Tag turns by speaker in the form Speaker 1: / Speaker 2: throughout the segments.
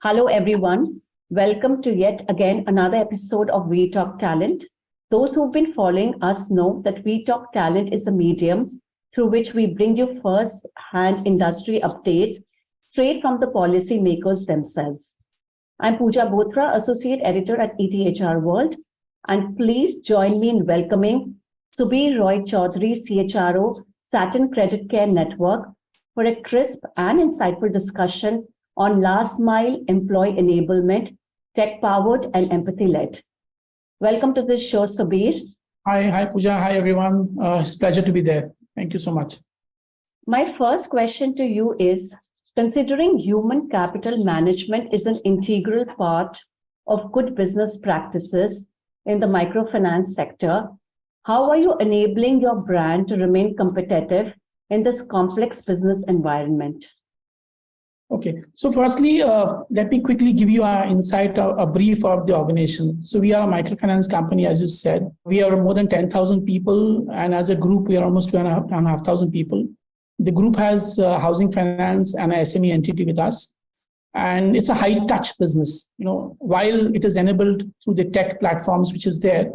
Speaker 1: Hello, everyone. Welcome to yet again another episode of We Talk Talent. Those who've been following us know that We Talk Talent is a medium through which we bring you first-hand industry updates straight from the policymakers themselves. I'm Pooja Bothra, Associate Editor at ETHRWorld, and please join me in welcoming Subir Chowdhury, CHRO, Satin Creditcare Network, for a crisp and insightful discussion on last mile employee enablement, tech-powered and empathy-led. Welcome to this show, Subir.
Speaker 2: Hi, Pooja. Hi, everyone. It's a pleasure to be there. Thank you so much.
Speaker 1: My first question to you is, considering human capital management is an integral part of good business practices in the microfinance sector, how are you enabling your brand to remain competitive in this complex business environment?
Speaker 2: Okay, so firstly, let me quickly give you an insight, a brief of the organization. So we are a microfinance company, as you said. We are more than 10,000 people, and as a group, we are almost 2,500 people. The group has housing finance and an SME entity with us, and it's a high-touch business. While it is enabled through the tech platforms which is there,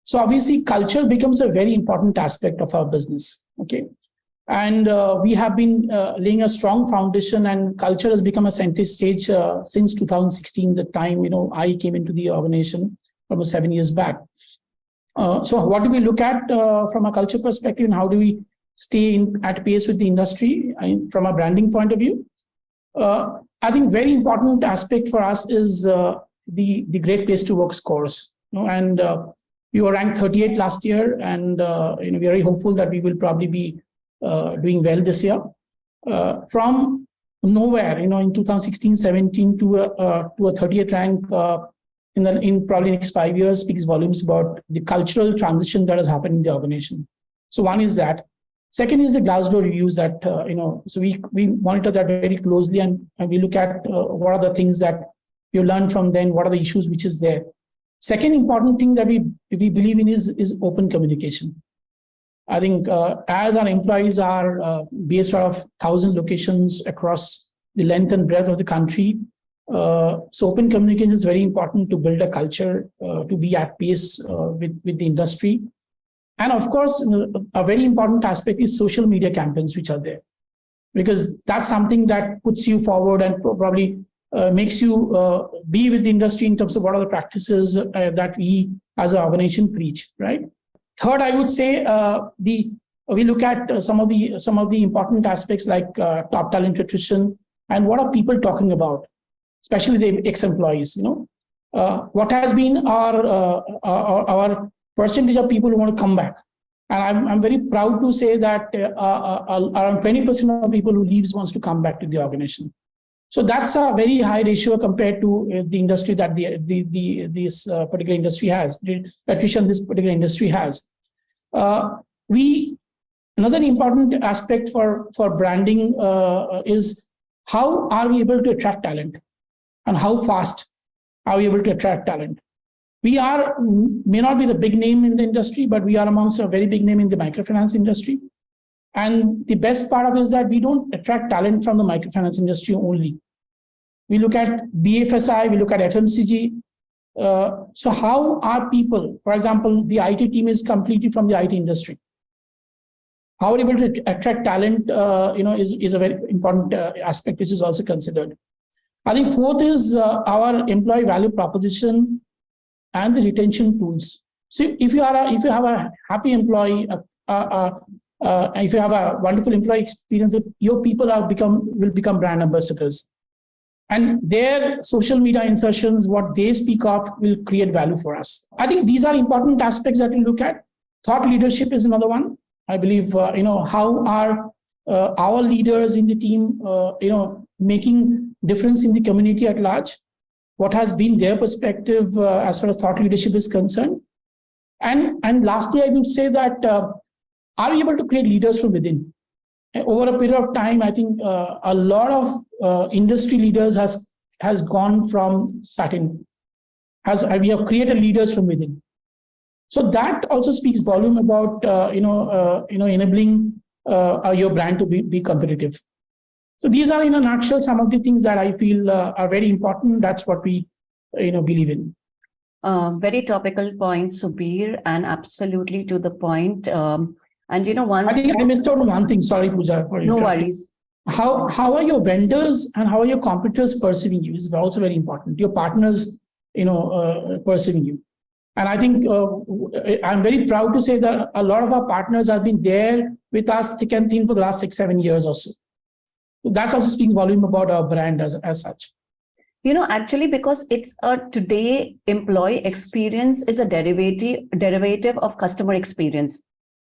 Speaker 2: so obviously culture becomes a very important aspect of our business. Okay. And we have been laying a strong foundation, and culture has become a center stage since 2016, the time I came into the organization almost 7 years back. So what do we look at from a culture perspective, and how do we stay at pace with the industry from a branding point of view? I think very important aspect for us is the Great Place to Work scores. And we were ranked 38 last year, and we are very hopeful that we will probably be doing well this year. From nowhere, in 2016-17 to a 30th rank in probably next 5 years speaks volumes about the cultural transition that has happened in the organization. So one is that. Second is the Glassdoor reviews that, so we monitor that very closely, and we look at what are the things that you learn from them, what are the issues which is there. Second important thing that we believe in is open communication. I think as our employees are based out of 1,000 locations across the length and breadth of the country, so open communication is very important to build a culture, to be at pace with the industry. And of course, a very important aspect is social media campaigns which are there, because that's something that puts you forward and probably makes you be with the industry in terms of what are the practices that we as an organization preach, right? Third, I would say we look at some of the important aspects like top talent attrition and what are people talking about, especially the ex-employees. What has been our percentage of people who want to come back, and I'm very proud to say that around 20% of people who leaves wants to come back to the organization. So that's a very high ratio compared to the industry that this particular industry has, the attrition this particular industry has. Another important aspect for branding is how are we able to attract talent, and how fast are we able to attract talent. We may not be the big name in the industry, but we are amongst a very big name in the microfinance industry. And the best part of it is that we don't attract talent from the microfinance industry only. We look at BFSI, we look at FMCG. So how are people, for example, the IT team is completely from the IT industry. How are we able to attract talent, is a very important aspect which is also considered. I think fourth is our employee value proposition and the retention tools. So if you have a happy employee, if you have a wonderful employee experience, your people will become brand ambassadors. And their social media insertions, what they speak of, will create value for us. I think these are important aspects that we look at. Thought leadership is another one. I believe, how are our leaders in the team, making difference in the community at large? What has been their perspective as far as thought leadership is concerned? And lastly, I would say that are we able to create leaders from within? Over a period of time, I think a lot of industry leaders has gone from Satin. We have created leaders from within. So that also speaks volume about enabling your brand to be competitive. So these are, in a nutshell, some of the things that I feel are very important. That's what we, believe in.
Speaker 1: Very topical point, Subir, and absolutely to the point. Once
Speaker 2: I think I missed out on one thing. Sorry, Pooja, for
Speaker 1: no
Speaker 2: interrupting.
Speaker 1: worries.
Speaker 2: How are your vendors and how are your competitors perceiving you is also very important. Your partners, perceiving you. And I think I'm very proud to say that a lot of our partners have been there with us thick and thin for the last 6-7 years or so. That also speaks volume about our brand as such.
Speaker 1: Actually, because it's today employee experience is a derivative of customer experience.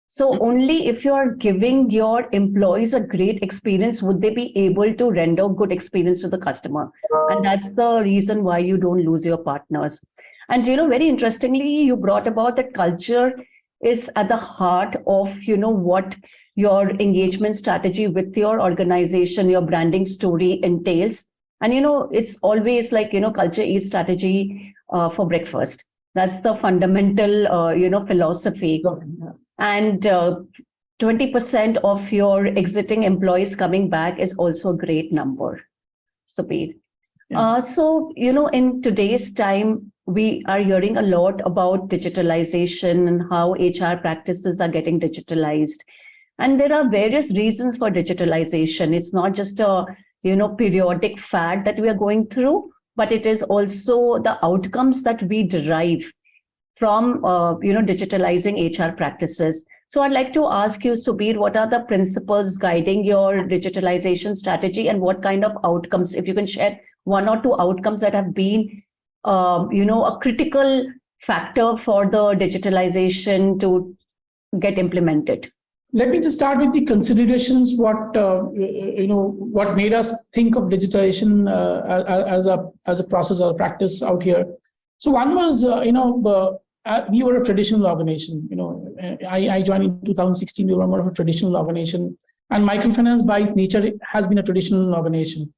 Speaker 1: So only if you are giving your employees a great experience, would they be able to render good experience to the customer. And that's the reason why you don't lose your partners. And, very interestingly, you brought about that culture is at the heart of, what your engagement strategy with your organization, your branding story entails. And, it's always like, culture eats strategy for breakfast. That's the fundamental, philosophy. And 20% of your exiting employees coming back is also a great number, Subir. Yeah. So, in today's time, we are hearing a lot about digitalization and how HR practices are getting digitalized. And there are various reasons for digitalization. It's not just a, periodic fad that we are going through, but it is also the outcomes that we derive from, digitalizing HR practices. So I'd like to ask you, Subir, what are the principles guiding your digitalization strategy and what kind of outcomes, if you can share one or two outcomes that have been, a critical factor for the digitalization to get implemented?
Speaker 2: Let me just start with the considerations. What made us think of digitalization as a process or a practice out here. So one was, we were a traditional organization. I joined in 2016. We were more of a traditional organization, and microfinance by its nature has been a traditional organization.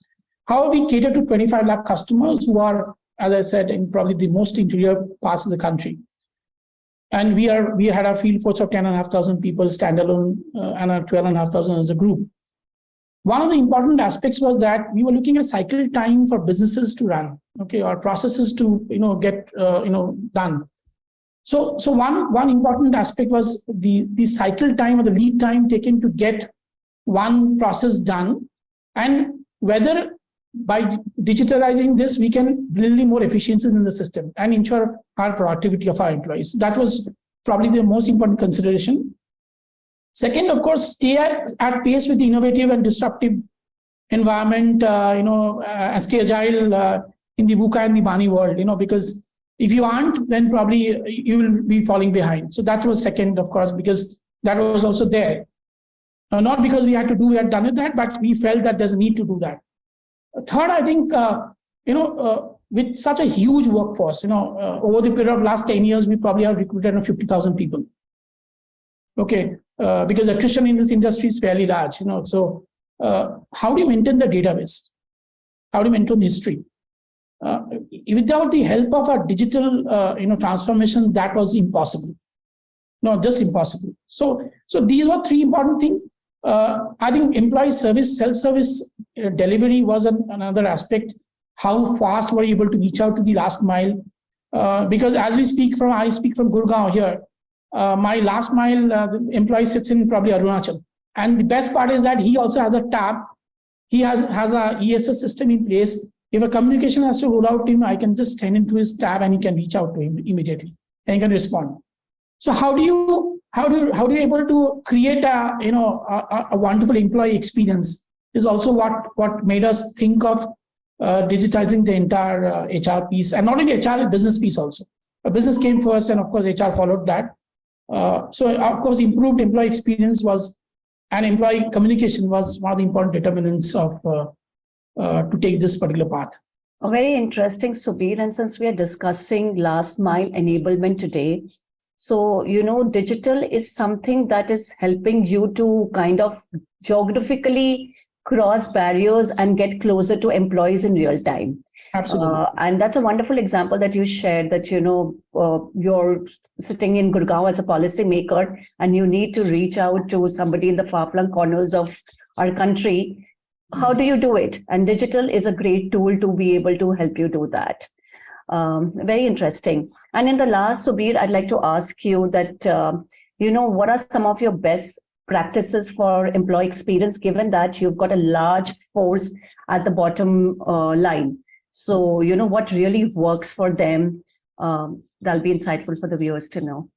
Speaker 2: However, we cater to 25 lakh customers who are, as I said, in probably the most interior parts of the country. And we had a field force of 10,500 people standalone and 12,500 as a group. One of the important aspects was that we were looking at cycle time for businesses to run, or processes to get done. So one important aspect was the cycle time or the lead time taken to get one process done, and whether by digitalizing this we can build more efficiencies in the system and ensure our productivity of our employees. That was probably the most important consideration. Second, of course, stay at pace with the innovative and disruptive environment, and stay agile in the VUCA and the BANI world, because if you aren't, then probably you will be falling behind. So that was second, of course, because that was also there. Not because we had done it that, but we felt that there's a need to do that. Third, I think, with such a huge workforce, over the period of last 10 years, we probably have recruited 50,000 people. Because attrition in this industry is fairly large, So how do you maintain the database? How do you maintain history? Without the help of a digital, transformation, that was impossible. No, just impossible. So these were three important things. I think employee service, self-service delivery was another aspect. How fast were you able to reach out to the last mile? Because as I speak from Gurgaon here. My last mile the employee sits in probably Arunachal. And the best part is that he also has a tab. He has a ESS system in place. If a communication has to roll out to him, I can just send into his tab and he can reach out to him immediately and he can respond. So how do you able to create a wonderful employee experience is also what made us think of digitizing the entire HR piece, and not only HR, business piece also. A business came first, and of course HR followed that. So of course improved employee experience and employee communication was one of the important determinants of to take this particular path.
Speaker 1: Very interesting, Subir. And since we are discussing last mile enablement today, so, digital is something that is helping you to kind of geographically cross barriers and get closer to employees in real time.
Speaker 2: Absolutely.
Speaker 1: And that's a wonderful example that you shared, that, you're sitting in Gurgaon as a policymaker and you need to reach out to somebody in the far-flung corners of our country. how do you do it? And digital is a great tool to be able to help you do that. Very interesting. And in the last, Subir, I'd like to ask you that, what are some of your best practices for employee experience, given that you've got a large force at the bottom line? So, what really works for them? That'll be insightful for the viewers to know.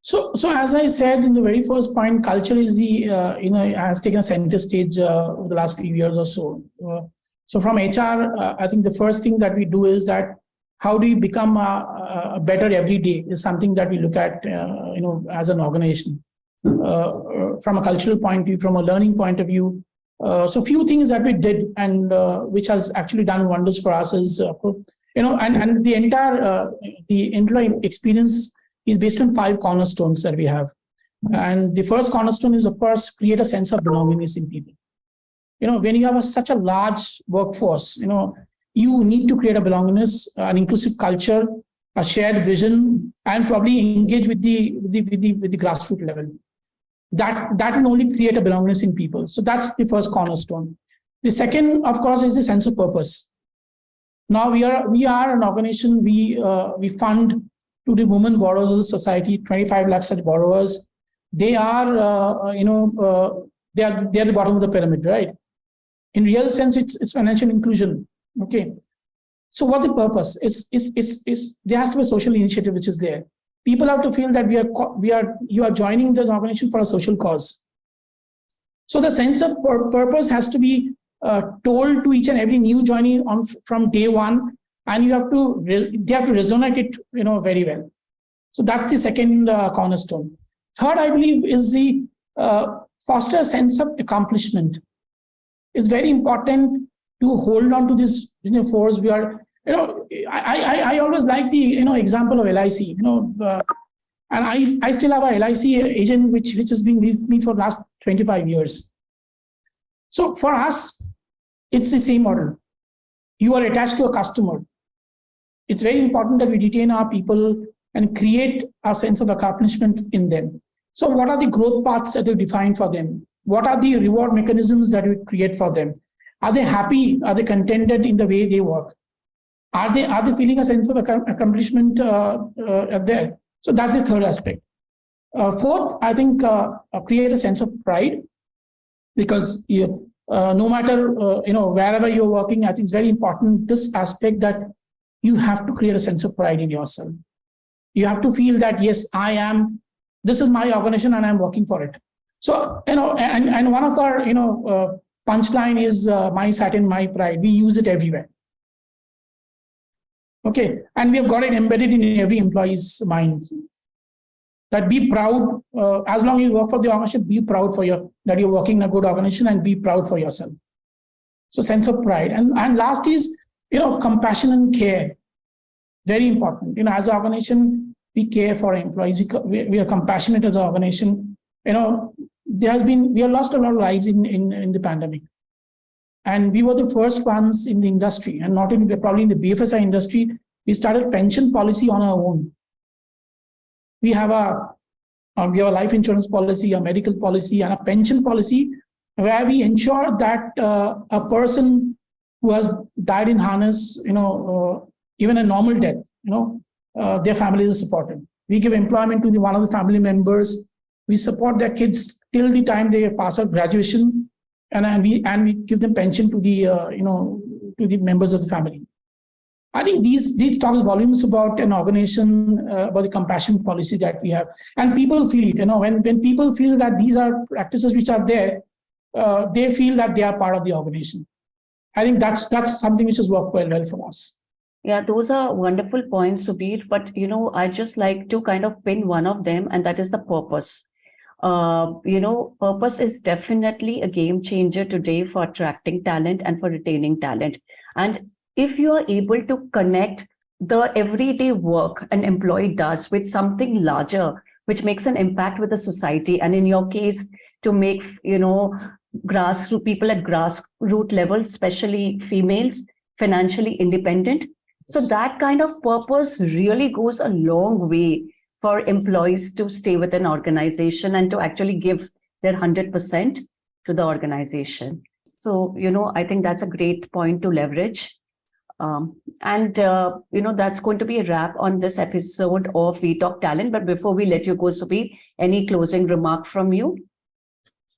Speaker 2: So as I said in the very first point, culture is has taken a center stage over the last few years or so. So from HR, I think the first thing that we do is that how do you become a better every day is something that we look at, as an organization. From a cultural point of view, from a learning point of view. So few things that we did and which has actually done wonders for us is, and the entire the employee experience is based on 5 cornerstones that we have. And the first cornerstone is, of course, create a sense of belongingness in people. When you have such a large workforce, you need to create a belongingness, an inclusive culture, a shared vision, and probably engage with the grassroots level. That will only create a belongingness in people. So that's the first cornerstone. The second, of course, is the sense of purpose. Now we are an organization. We fund to the women borrowers of the society, 25 lakh such borrowers. They are, they are the bottom of the pyramid, right? In real sense, it's financial inclusion. Okay. So what's the purpose? There has to be a social initiative which is there. People have to feel that you are joining this organization for a social cause. So the sense of purpose has to be told to each and every new joinee from day one, and they have to resonate it, very well. So that's the second cornerstone. Third, I believe, is the foster a sense of accomplishment. It's very important to hold on to this force. We are, I always like the example of LIC. And I still have a LIC agent which has been with me for the last 25 years. So for us, it's the same model. You are attached to a customer. It's very important that we retain our people and create a sense of accomplishment in them. So what are the growth paths that we define for them? What are the reward mechanisms that we create for them? Are they happy? Are they contented in the way they work? Are they feeling a sense of accomplishment there? So that's the third aspect. Fourth, I think create a sense of pride, because no matter wherever you're working, I think it's very important this aspect that you have to create a sense of pride in yourself. You have to feel that yes, this is my organization and I'm working for it. So and one of our punchline is my satin, my pride. We use it everywhere. Okay, and we have got it embedded in every employee's mind. That be proud, as long as you work for the organization, be proud that you're working in a good organization, and be proud for yourself. So sense of pride. And last is, compassion and care. Very important. As an organization, we care for our employees. We are compassionate as an organization. We have lost a lot of lives in the pandemic. And we were the first ones in the industry, and not probably in the BFSI industry. We started pension policy on our own. We have a life insurance policy, a medical policy, and a pension policy where we ensure that a person who has died in harness, even a normal death, their family is supported. We give employment to one of the family members. We support their kids till the time they pass out graduation, and we give them pension to the members of the family. I think these talks volumes about an organization, about the compassion policy that we have, and people feel it. When people feel that these are practices which are there, they feel that they are part of the organization. I think that's something which has worked well for us.
Speaker 1: Yeah, those are wonderful points, Subir. But I just like to kind of pin one of them, and that is the purpose. Purpose is definitely a game changer today for attracting talent and for retaining talent. And if you are able to connect the everyday work an employee does with something larger, which makes an impact with the society, and in your case, to make grassroots people at grassroots level, especially females, financially independent. So that kind of purpose really goes a long way for employees to stay with an organization and to actually give their 100% to the organization. So, I think that's a great point to leverage. That's going to be a wrap on this episode of We Talk Talent. But before we let you go, Subir, any closing remark from you?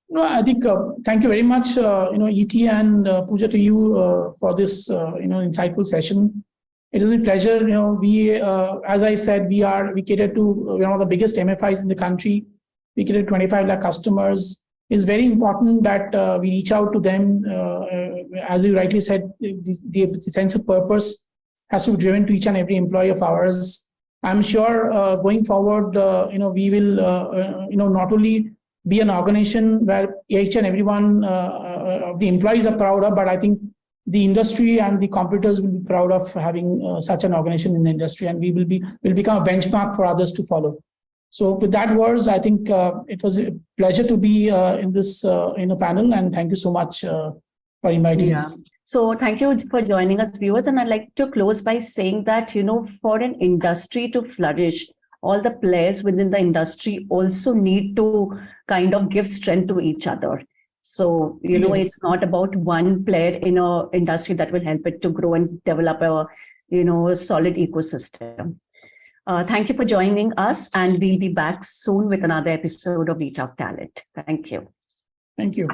Speaker 2: No, I think thank you very much, ET and Pooja, to you for this, insightful session. It is a pleasure. We, as I said, we cater to one of the biggest MFIs in the country. We cater to 25 lakh customers. It's very important that we reach out to them. As you rightly said, the sense of purpose has to be driven to each and every employee of ours. I'm sure going forward, we will, not only be an organization where each and every one of the employees are proud of, but I think the industry and the competitors will be proud of having such an organization in the industry, and will become a benchmark for others to follow. So with that words, I think it was a pleasure to be in this panel, and thank you so much for inviting me.
Speaker 1: So thank you for joining us, viewers. And I'd like to close by saying that, for an industry to flourish, all the players within the industry also need to kind of give strength to each other. So, it's not about one player in an industry that will help it to grow and develop a, solid ecosystem. Thank you for joining us, and we'll be back soon with another episode of We Talk Talent. Thank you.
Speaker 2: Thank you.